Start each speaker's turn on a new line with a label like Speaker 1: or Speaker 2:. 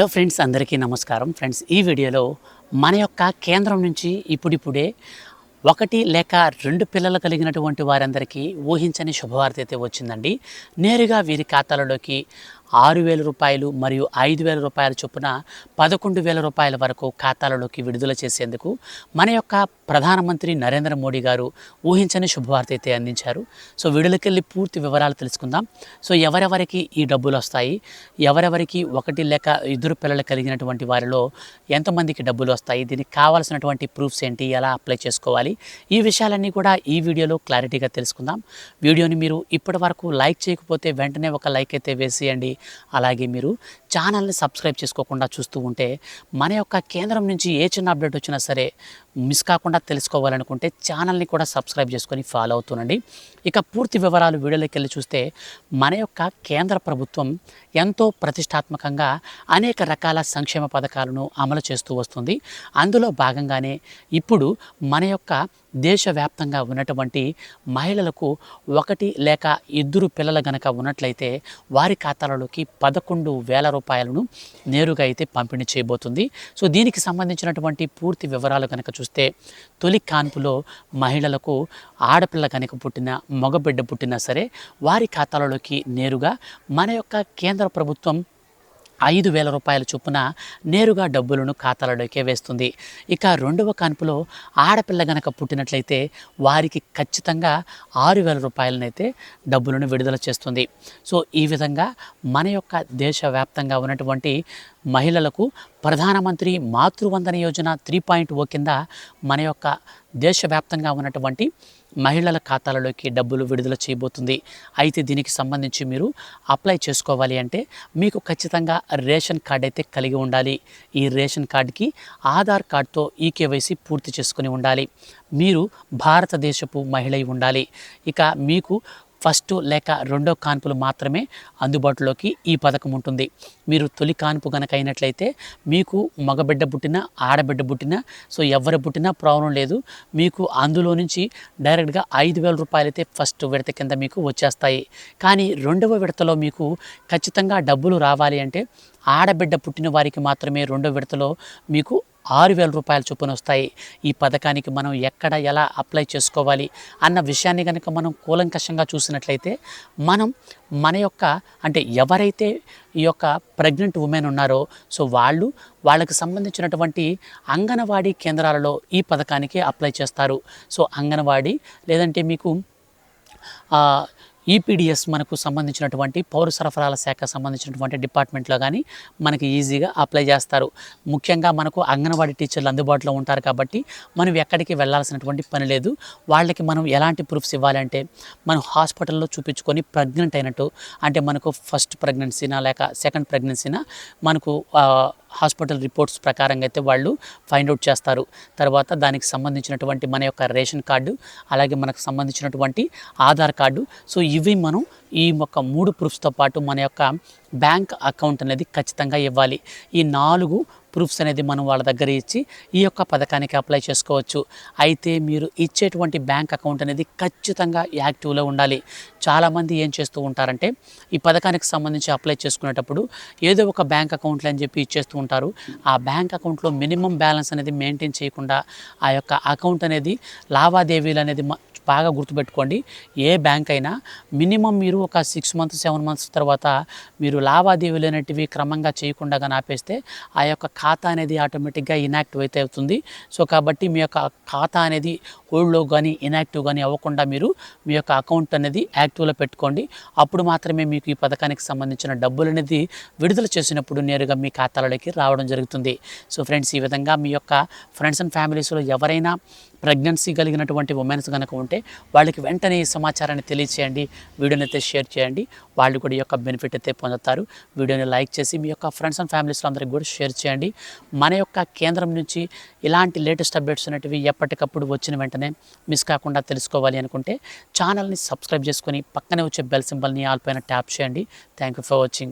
Speaker 1: Hello friends, అందరికీ నమస్కారం. Friends, ఈ వీడియోలో మన యొక్క కేంద్రం నుంచి ఇప్పుడిప్పుడే 1 లేక 2 పిల్లలు కలిగినటువంటి వారందరికీ ఊహించని శుభవార్త అయితే వచ్చిందండి. నేరుగా వీరి ఖాతాలలోకి 6,000 రూపాయలు మరియు 5,000 రూపాయల చొప్పున 11,000 రూపాయల వరకు ఖాతాలలోకి విడుదల చేసేందుకు మన యొక్క ప్రధానమంత్రి నరేంద్ర మోడీ గారు ఊహించని శుభవార్త అయితే అందించారు. సో వీడియోలోకెళ్ళి పూర్తి వివరాలు తెలుసుకుందాం. సో ఎవరెవరికి ఈ డబ్బులు వస్తాయి, ఎవరెవరికి 1 లేక 2 పిల్లలు కలిగినటువంటి వారిలో ఎంతమందికి డబ్బులు వస్తాయి, దీనికి కావాల్సినటువంటి ప్రూఫ్స్ ఏంటి, ఎలా అప్లై చేసుకోవాలి, ఈ విషయాలన్నీ కూడా ఈ వీడియోలో క్లారిటీగా తెలుసుకుందాం. వీడియోని మీరు ఇప్పటి వరకు లైక్ చేయకపోతే వెంటనే ఒక లైక్ అయితే వేసేయండి. అలాగే మీరు ఛానల్ని సబ్స్క్రైబ్ చేసుకోకుండా చూస్తూ ఉంటే మన యొక్క కేంద్రం నుంచి ఏ చిన్న అప్డేట్ వచ్చినా సరే మిస్ కాకుండా తెలుసుకోవాలనుకుంటే ఛానల్ని కూడా సబ్స్క్రైబ్ చేసుకొని ఫాలో అవుతుండండి. ఇక పూర్తి వివరాలు వీడియోలోకి వెళ్ళి చూస్తే మన యొక్క కేంద్ర ప్రభుత్వం ఎంతో ప్రతిష్టాత్మకంగా అనేక రకాల సంక్షేమ పథకాలను అమలు చేస్తూ వస్తుంది. అందులో భాగంగానే ఇప్పుడు మన యొక్క దేశవ్యాప్తంగా ఉన్నటువంటి మహిళలకు 1 లేక 2 పిల్లలు గనక ఉన్నట్లయితే వారి ఖాతాలలోకి 11,000 రూపాయలను నేరుగా అయితే పంపిణీ చేయబోతుంది. సో దీనికి సంబంధించినటువంటి పూర్తి వివరాలు కనుక చూస్తే తొలి కాన్పులో మహిళలకు ఆడపిల్ల కనుక పుట్టిన, మగబిడ్డ పుట్టినా సరే వారి ఖాతాలలోకి నేరుగా మన యొక్క కేంద్ర ప్రభుత్వం 5,000 రూపాయల చొప్పున నేరుగా డబ్బులను ఖాతాలలోకే వేస్తుంది. ఇక రెండవ కాన్పులో ఆడపిల్ల గనక పుట్టినట్లయితే వారికి ఖచ్చితంగా 6,000 రూపాయలనైతే డబ్బులను విడుదల చేస్తుంది. సో ఈ విధంగా మన యొక్క దేశవ్యాప్తంగా ఉన్నటువంటి మహిళలకు ప్రధానమంత్రి మాతృవందన యోజన 3.0 కింద మన యొక్క దేశవ్యాప్తంగా ఉన్నటువంటి మహిళల ఖాతాలలోకి డబ్బులు విడుదల చేయబోతుంది. అయితే దీనికి సంబంధించి మీరు అప్లై చేసుకోవాలి అంటే మీకు ఖచ్చితంగా రేషన్ కార్డ్ అయితే కలిగి ఉండాలి. ఈ రేషన్ కార్డుకి ఆధార్ కార్డుతో ఈకేవైసీ పూర్తి చేసుకుని ఉండాలి. మీరు భారతదేశపు మహిళ ఉండాలి. ఇక మీకు ఫస్ట్ లేక రెండో కాన్పులు మాత్రమే అందుబాటులోకి ఈ పథకం ఉంటుంది. మీరు తొలి కాన్పు కనుక అయినట్లయితే మీకు మగబిడ్డ పుట్టినా, ఆడబిడ్డ పుట్టినా, సో ఎవరు పుట్టినా ప్రాబ్లం లేదు. మీకు అందులో నుంచి డైరెక్ట్గా 5,000 రూపాయలు అయితే ఫస్ట్ విడత కింద మీకు వచ్చేస్తాయి. కానీ రెండవ విడతలో మీకు ఖచ్చితంగా డబ్బులు రావాలి అంటే ఆడబిడ్డ పుట్టిన వారికి మాత్రమే రెండో విడతలో మీకు 6,000 రూపాయల చొప్పున వస్తాయి. ఈ పథకానికి మనం ఎక్కడ ఎలా అప్లై చేసుకోవాలి అన్న విషయాన్ని కనుక మనం కూలంకషంగా చూసినట్లయితే మనం మన యొక్క అంటే ఎవరైతే ఈ యొక్క ప్రెగ్నెంట్ ఉమెన్ ఉన్నారో సో వాళ్ళకి సంబంధించినటువంటి అంగన్వాడీ కేంద్రాలలో ఈ పథకానికి అప్లై చేస్తారు. సో అంగన్వాడీ లేదంటే మీకు ఈపీడిఎస్ మనకు సంబంధించినటువంటి పౌర సరఫరాల శాఖ సంబంధించినటువంటి డిపార్ట్మెంట్లో కానీ మనకి ఈజీగా అప్లై చేస్తారు. ముఖ్యంగా మనకు అంగన్వాడీ టీచర్లు అందుబాటులో ఉంటారు కాబట్టి మనం ఎక్కడికి వెళ్ళాల్సినటువంటి పని లేదు. వాళ్ళకి మనం ఎలాంటి ప్రూఫ్స్ ఇవ్వాలంటే మనం హాస్పిటల్లో చూపించుకొని ప్రెగ్నెంట్ అయినట్టు, అంటే మనకు ఫస్ట్ ప్రెగ్నెన్సీనా లేక సెకండ్ ప్రెగ్నెన్సీనా మనకు హాస్పిటల్ రిపోర్ట్స్ ప్రకారంగా అయితే వాళ్ళు ఫైండ్ అవుట్ చేస్తారు. తర్వాత దానికి సంబంధించినటువంటి మన యొక్క రేషన్ కార్డు, అలాగే మనకు సంబంధించినటువంటి ఆధార్ కార్డు, సో ఇవి మనం ఈ యొక్క 3 ప్రూఫ్స్తో పాటు మన యొక్క బ్యాంక్ అకౌంట్ అనేది ఖచ్చితంగా ఇవ్వాలి. ఈ 4 ప్రూఫ్స్ అనేది మనం వాళ్ళ దగ్గర ఇచ్చి ఈ యొక్క పథకానికి అప్లై చేసుకోవచ్చు. అయితే మీరు ఇచ్చేటువంటి బ్యాంక్ అకౌంట్ అనేది ఖచ్చితంగా యాక్టివ్లో ఉండాలి. చాలామంది ఏం చేస్తూ ఉంటారంటే ఈ పథకానికి సంబంధించి అప్లై చేసుకునేటప్పుడు ఏదో ఒక బ్యాంక్ అకౌంట్లు అని చెప్పి ఇచ్చేస్తూ ఉంటారు. ఆ బ్యాంక్ అకౌంట్లో మినిమం బ్యాలెన్స్ అనేది మెయింటైన్ చేయకుండా ఆ యొక్క అకౌంట్ అనేది లావాదేవీలు అనేది బాగా గుర్తుపెట్టుకోండి. ఏ బ్యాంక్ అయినా మినిమం మీరు ఒక 6 months 7 months తర్వాత మీరు లావాదేవీలు అనేటివి క్రమంగా చేయకుండా కానీ ఆపేస్తే ఆ యొక్క ఖాతా అనేది ఆటోమేటిక్గా ఇన్యాక్టివ్ అయితే అవుతుంది. సో కాబట్టి మీ యొక్క ఖాతా అనేది హోల్డ్లో కానీ ఇన్యాక్టివ్ కానీ అవ్వకుండా మీరు మీ యొక్క అకౌంట్ అనేది యాక్టివ్లో పెట్టుకోండి. అప్పుడు మాత్రమే మీకు ఈ పథకానికి సంబంధించిన డబ్బులు అనేది విడుదల చేసినప్పుడు నేరుగా మీ ఖాతాలలోకి రావడం జరుగుతుంది. సో ఫ్రెండ్స్, ఈ విధంగా మీ యొక్క ఫ్రెండ్స్ అండ్ ఫ్యామిలీస్లో ఎవరైనా ప్రెగ్నెన్సీ కలిగినటువంటి ఉమెన్స్ కనుక ఉంటే వాళ్ళకి వెంటనే ఈ సమాచారాన్ని తెలియచేయండి. వీడియోని అయితే షేర్ చేయండి. వాళ్ళు కూడా ఈ యొక్క బెనిఫిట్ అయితే పొందుతారు. వీడియోని లైక్ చేసి మీ యొక్క ఫ్రెండ్స్ అండ్ ఫ్యామిలీస్లో అందరికీ కూడా షేర్ చేయండి. మన యొక్క కేంద్రం నుంచి ఇలాంటి లేటెస్ట్ అప్డేట్స్ అనేటివి ఎప్పటికప్పుడు వచ్చిన వెంటనే మిస్ కాకుండా తెలుసుకోవాలి అనుకుంటే ఛానల్ని సబ్స్క్రైబ్ చేసుకొని పక్కనే వచ్చే బెల్ సింబల్ని ఆల్ పైన ట్యాప్ చేయండి. Thank you for watching.